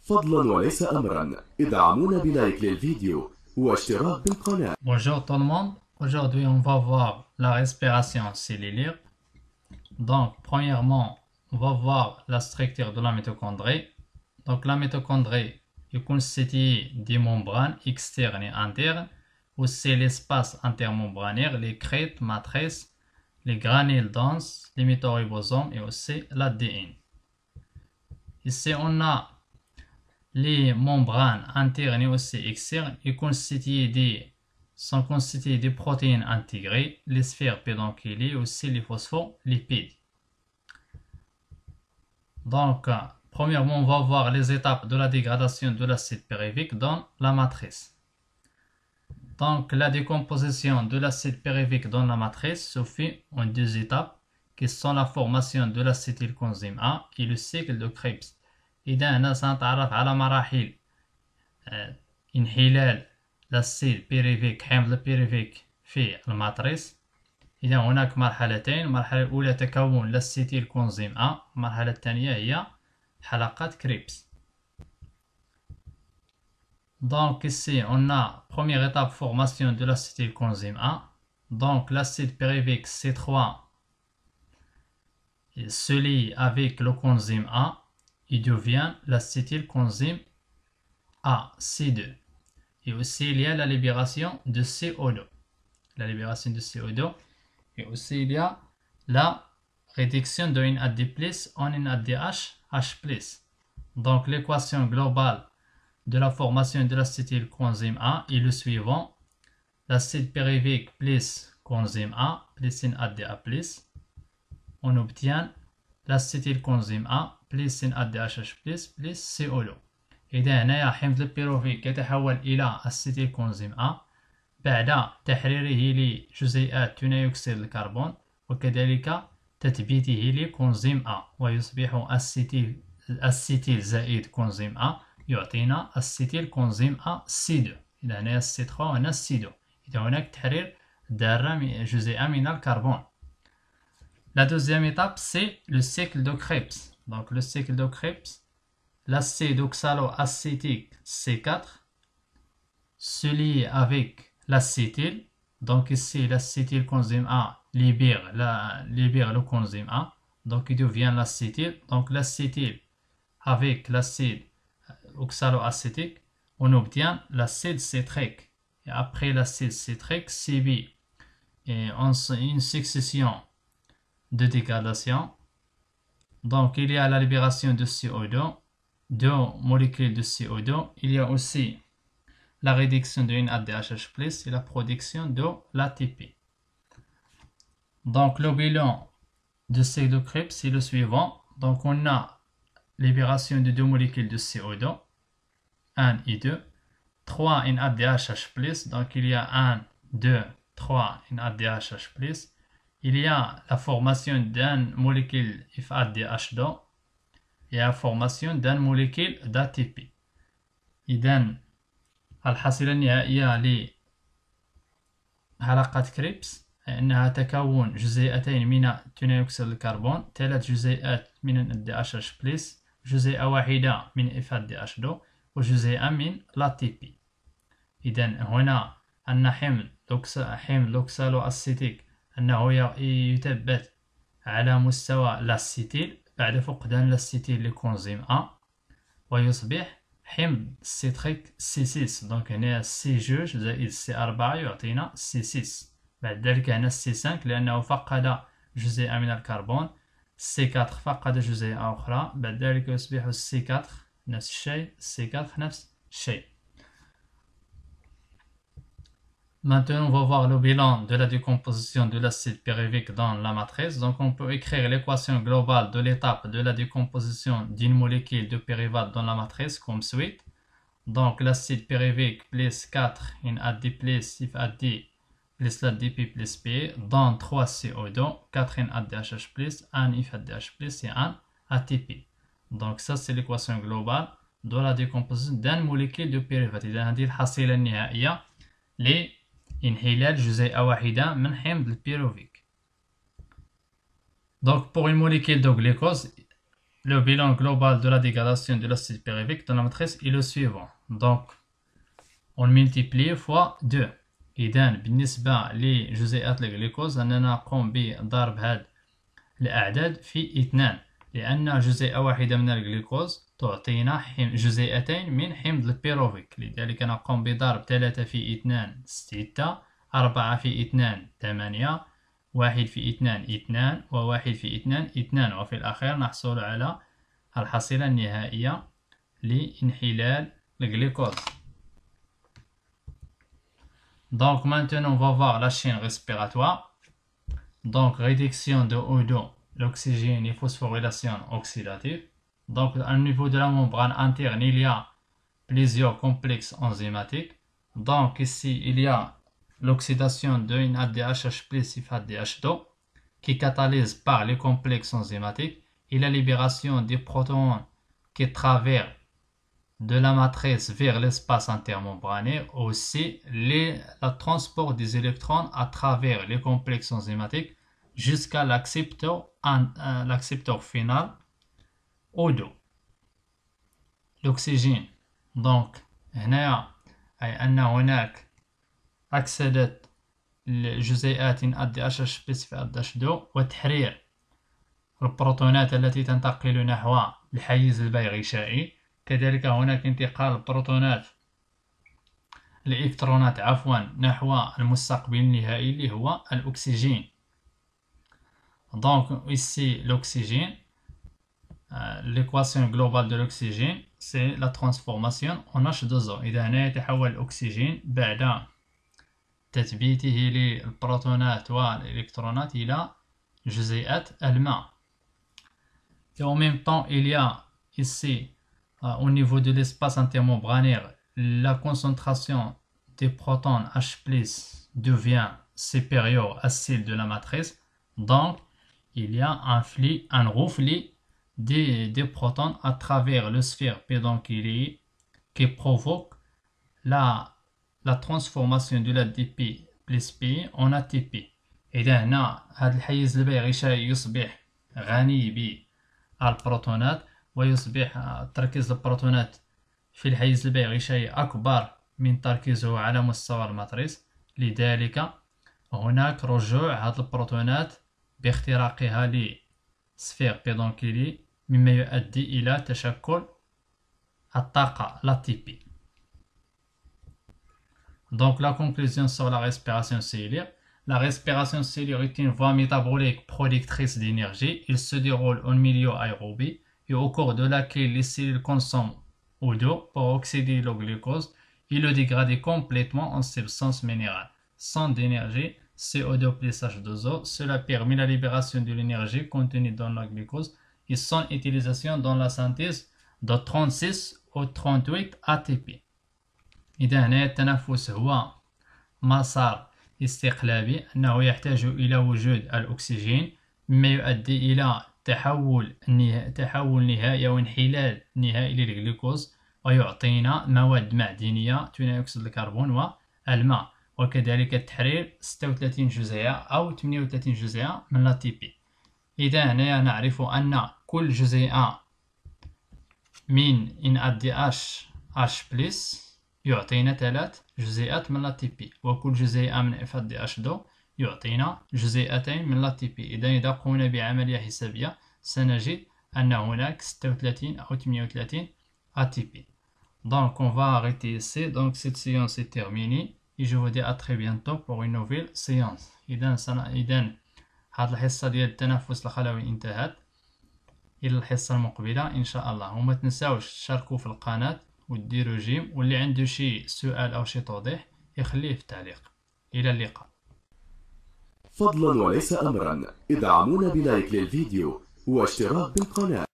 فضلا وليس أمرا ادعمونا بلايك للفيديو واشتراك بالقناة. Bonjour tout le monde, aujourd'hui on va voir la respiration cellulaire. Donc premièrement on va voir la structure de la mitochondrie. Donc la mitochondrie est constituée des membranes externes et internes, aussi l'espace intermembranaire, les crêtes, matrices, les granules denses, les métauribosomes et aussi l'ADN. Ici on a les membranes internes et aussi externes sont constituées des protéines intégrées, les sphères pédonculaires et aussi les phospholipides. Donc, premièrement, on va voir les étapes de la dégradation de l'acide pyruvique dans la matrice. Donc, la décomposition de l'acide pyruvique dans la matrice se fait en deux étapes, qui sont la formation de l'acétylcoenzyme A et le cycle de Krebs. إذا أنا سنتعرف على مراحل انحلال الأسيد بيريفيك حمض البيريفيك في الماتريس. إذا هناك مرحلتين، المرحلة الأولى تكون الأسيتيلكونزيم A، المرحلة الثانية هي حلقات كريبس. Donc ici on a première étape formation de l'acétylcoenzyme A. Donc l'acide pyruvique C3 se lie avec le coenzyme A. Il devient l'acétylcoenzyme A, C2. Et aussi, il y a la libération de CO2. La libération de CO2. Et aussi, il y a la réduction de NAD+, en NADH, H+. Donc, l'équation globale de la formation de l'acétylcoenzyme A est le suivant. L'acide pyruvique plus coenzyme A plus NADA+. On obtient l'acétylcoenzyme A plus NADH+ plus CO2. إذا هنايا حمض البيروفيك يتحول إلى أسيتيلكونزيم A بعد تحريره لجزيئات ثاني أكسيد الكربون وكذلك تثبيته لكونزيم A ويصبح أسيتيل زائد كونزيم A يعطينا أسيتيلكونزيم A C2. إذا هنايا C3 وهنا C2. إذا هناك تحرير ذرة جزيئة من الكربون. La deuxième étape, c'est le cycle de Krebs. Donc, le cycle de Krebs, l'acide oxaloacétique C4 se lie avec l'acétyl. Donc, ici, l'acétylcoenzyme A libère le coenzyme A. Donc, il devient l'acétyl. Donc, l'acétyl avec l'acide oxaloacétique, on obtient l'acide citrique. Et après l'acide citrique, subit une succession de dégradation. Donc il y a la libération de CO2, deux molécules de CO2. Il y a aussi la réduction de NADH+ et la production de l'ATP. Donc le bilan de cycle de Krebs c'est le suivant. Donc on a libération de deux molécules de CO2, 1 et 2, 3 NADH+, donc il y a 1, 2, 3 NADH+. Il y a la formation d'une molécule FADH2 et la formation d'une molécule d'ATP. إذن الحصيلة النهائية لحلقة كريبس أنها تكون جزيئتين من ثاني أكسيد الكربون، 3 جزيئات من NADH+، جزيئة واحدة من FADH2 وجزيئة من l'ATP. إذن هنا أن حمض الأوكسالوأسيتيك أنه يثبت على مستوى الأسيتيل بعد فقدان الأسيتيل لكونزيم A ويصبح حمض السيتريك C6. دونك هنا C2 زائد C4 يعطينا C6. بعد ذلك هنا C5 لأنه فقد جزيئة من الكربون، C4 فقد جزيئة أخرى، بعد ذلك يصبح C4 نفس الشيء، C4 نفس الشيء. Maintenant, on va voir le bilan de la décomposition de l'acide pyruvique dans la matrice. Donc, on peut écrire l'équation globale de l'étape de la décomposition d'une molécule de pyruvate dans la matrice comme suit. Donc, l'acide pyruvique plus 4 NAD+, FAD plus l'ADP plus P dans 3 CO2, 4 NADH+, 1 FADH+, et 1 ATP. Donc, ça, c'est l'équation globale de la décomposition d'une molécule de pyruvate. إذا هذه الحصيلة النهائية انحلال جزيئة واحدة من حمض البيروفيك. Donc pour une molécule de glucose le bilan global de la dégradation de l'acide pyruvique dans la matrice est le suivant. Donc, on multiplie fois 2. إذن بالنسبة لجزيئات الجلوكوز أننا نقوم بضرب هذه الأعداد في 2، لأن جزيئة واحدة من الجلوكوز تعطينا جزيئتين من حمض البيروفيك، لذلك نقوم بضرب 3 في 2 6، 4 في 2 8، 1 في 2 2، و1 في 2 2، وفي الأخير نحصل على الحصيلة النهائية لانحلال الجلوكوز. Donc maintenant on va voir la chaîne respiratoire. Donc réduction de O2, l'oxygène et phosphorylation oxydative. Donc au niveau de la membrane interne il y a plusieurs complexes enzymatiques. Donc ici il y a l'oxydation d'une ADH plus FADH2 qui catalyse par les complexes enzymatiques et la libération des protons qui traversent de la matrice vers l'espace intermembranaire, aussi le transport des électrons à travers les complexes enzymatiques jusqu'à l'accepteur final O2. L'oxygène. Donc هنا أي أن هناك أكسدت الجزيئات ADH plus FADH2 وتحرير البروتونات التي تنتقل نحو الحيز البيغشائي. كذلك هناك انتقال البروتونات الإلكترونات نحو المستقبل النهائي اللي هو الأكسجين. Donc ici l'oxygène, l'équation globale de l'oxygène c'est la transformation en H2O. إذا هنا يتحول الأكسجين بعد تثبيته للبروتونات والإلكترونات إلى جزيئات الماء. Et en même temps il y a ici au niveau de l'espace intermembranaire, la concentration des protons H+ devient supérieure à celle de la matrice. Donc, il y a un reflux des protons à travers le sphère pédonculier qui provoque la transformation de l'ADP plus P en ATP. إذا هنا هذا الحيز البيغشائي يصبح غني بالبروتونات ويصبح تركيز البروتونات في الحيز البيغشائي أكبر من تركيزه على مستوى الماتريس، لذلك هناك رجوع هذه البروتونات باختراقها لسفير بيدونكيلي مما يؤدي إلى تشكل الطاقة l'ATP. Donc la conclusion sur la respiration cellulaire. La respiration cellulaire est une voie métabolique productrice d'énergie. Il se déroule en milieu aérobie et au cours de laquelle les cellules consomment O2 pour oxyder le glucose et le dégrader complètement en substance minérale. Sans d'énergie, CO2 plus H2O, cela permet la libération de l'énergie contenue dans le glucose et son utilisation dans la synthèse de 36 ou 38 ATP. إذا هنا التنفس هو مسار استقلابي أنه يحتاج إلى وجود الأكسجين مما يؤدي إلى تحول نهائي أو انحلال نهائي للجلوكوز ويعطينا مواد معدنية ثاني أكسيد الكربون والماء، وكذلك التحرير 36 جزيئة أو 38 جزيئة من الATP. إذا هنا نعرف أن كل جزيئة من NADH+ يعطينا 3 جزيئات من الATP، وكل جزيئة من FADH2 يعطينا جزيئتين من الATP. إذا قمنا بعملية حسابية سنجد أن هناك 36 أو 38 ATP. Donc on va arrêter ici. Donc cette séance est terminée et je vous dis à très bientôt pour une nouvelle séance. إذا هذه الحصة ديال التنفس الخلوي انتهت. إلى الحصة المقبلة إن شاء الله، وما تنساوش تشاركوا في القناة وديروا جيم، واللي عنده شي سؤال أو شي توضيح يخليه في التعليق. إلى اللقاء. فضلا وليس أمرا ادعمونا بلايك للفيديو واشتراك بالقناة.